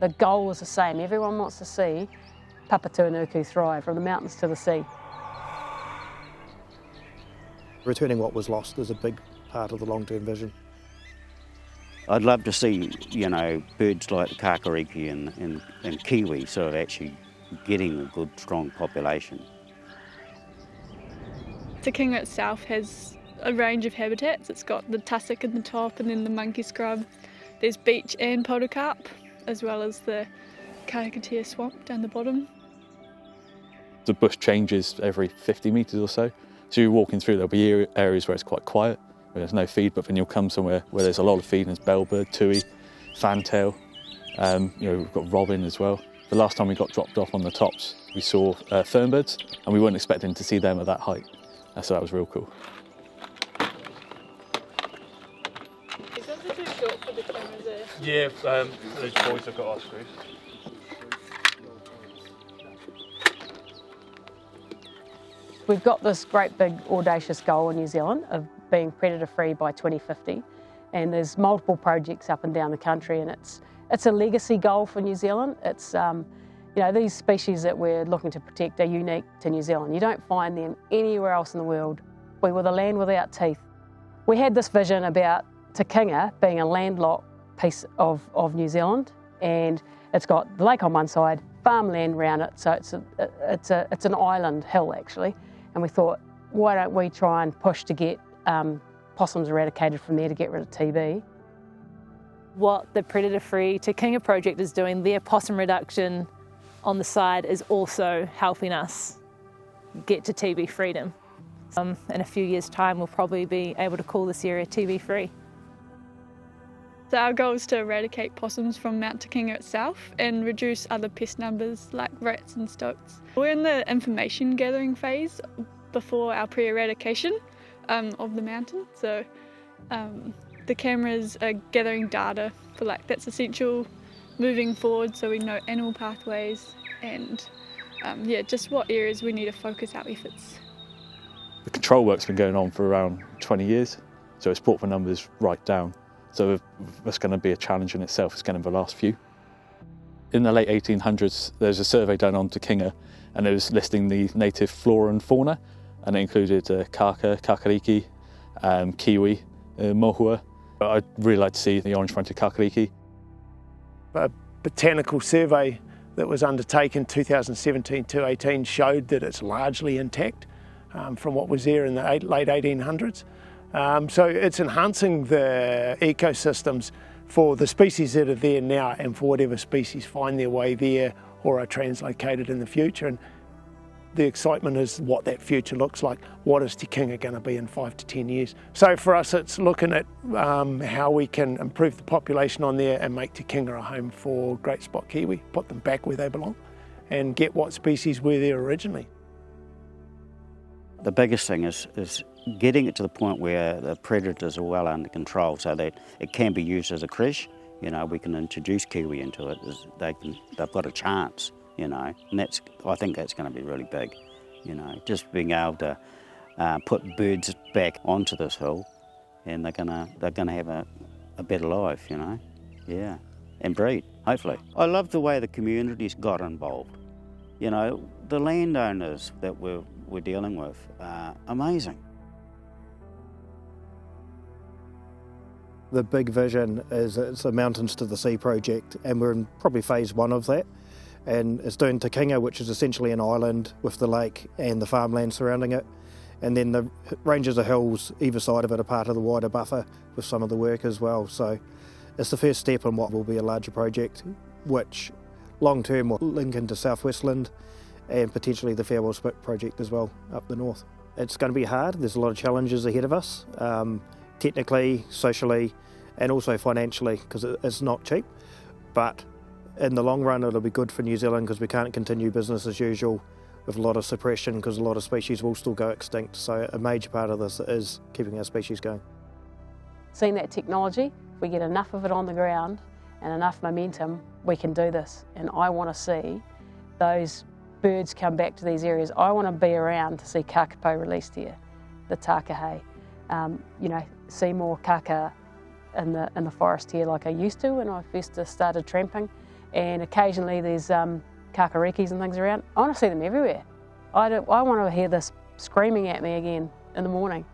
The goal is the same. Everyone wants to see Papatūānuku thrive, from the mountains to the sea. Returning what was lost is a big part of the long-term vision. I'd love to see, birds like the kakariki and kiwi sort of actually getting a good, strong population. Te Kinga itself has a range of habitats. It's got the tussock in the top and then the monkey scrub. There's beach and podocarp, as well as the Karakatea swamp down the bottom. The bush changes every 50 metres or so. So you're walking through, there'll be areas where it's quite quiet, where there's no feed, but then you'll come somewhere where there's a lot of feed, and there's bellbird, tui, fantail, we've got robin as well. The last time we got dropped off on the tops, we saw fernbirds, and we weren't expecting to see them at that height. So that was real cool. Is that too short for the cameras there? Yeah, those boys have got our screws. We've got this great big audacious goal in New Zealand of being predator free by 2050, and there's multiple projects up and down the country, and it's a legacy goal for New Zealand. It's these species that we're looking to protect are unique to New Zealand. You don't find them anywhere else in the world. We were the land without teeth. We had this vision about Te Kinga being a landlocked piece of New Zealand, and it's got the lake on one side, farmland around it, so it's an island hill actually. And we thought, why don't we try and push to get possums eradicated from there to get rid of TB? What the Predator Free Te Kinga project is doing, their possum reduction on the side is also helping us get to TB freedom. In a few years' time, we'll probably be able to call this area TB free. So our goal is to eradicate possums from Mt Te Kinga itself and reduce other pest numbers like rats and stoats. We're in the information gathering phase before our pre-eradication of the mountain. So the cameras are gathering data for that's essential moving forward, so we know animal pathways and just what areas we need to focus our efforts. The control work's been going on for around 20 years, so it's brought the numbers right down. So if that's going to be a challenge in itself, it's going to be the last few. In the late 1800s, there was a survey done on Te Kinga, and it was listing the native flora and fauna, and it included kaka, kakariki, kiwi, mohua. I'd really like to see the orange-fronted kakariki. A botanical survey that was undertaken 2017 to 18 showed that it's largely intact from what was there in the late 1800s. So it's enhancing the ecosystems for the species that are there now and for whatever species find their way there or are translocated in the future. And the excitement is what that future looks like. What is Te Kinga going to be in 5 to 10 years? So for us, it's looking at how we can improve the population on there and make Te Kinga a home for great spot kiwi, put them back where they belong and get what species were there originally. The biggest thing is getting it to the point where the predators are well under control so that it can be used as a creche. We can introduce kiwi into it. They've got a chance, and I think that's going to be really big. Just being able to put birds back onto this hill, and they're gonna have a better life, and breed, hopefully. I love the way the communities got involved. The landowners that we're dealing with are amazing. The big vision is it's a Mountains to the Sea project, and we're in probably phase 1 of that. And it's doing Te Kinga, which is essentially an island with the lake and the farmland surrounding it. And then the ranges of hills either side of it are part of the wider buffer with some of the work as well. So it's the first step in what will be a larger project, which long term will link into South Westland and potentially the Farewell Spit project as well up the north. It's going to be hard. There's a lot of challenges ahead of us, technically, socially, and also financially, because it's not cheap. But in the long run, it'll be good for New Zealand because we can't continue business as usual with a lot of suppression because a lot of species will still go extinct. So a major part of this is keeping our species going. Seeing that technology, if we get enough of it on the ground and enough momentum, we can do this. And I want to see those birds come back to these areas. I want to be around to see kakapo released here, the takahe. See more kaka in the forest here like I used to when I first started tramping, and occasionally there's kakarikis and things around. I want to see them everywhere. I want to hear this screaming at me again in the morning.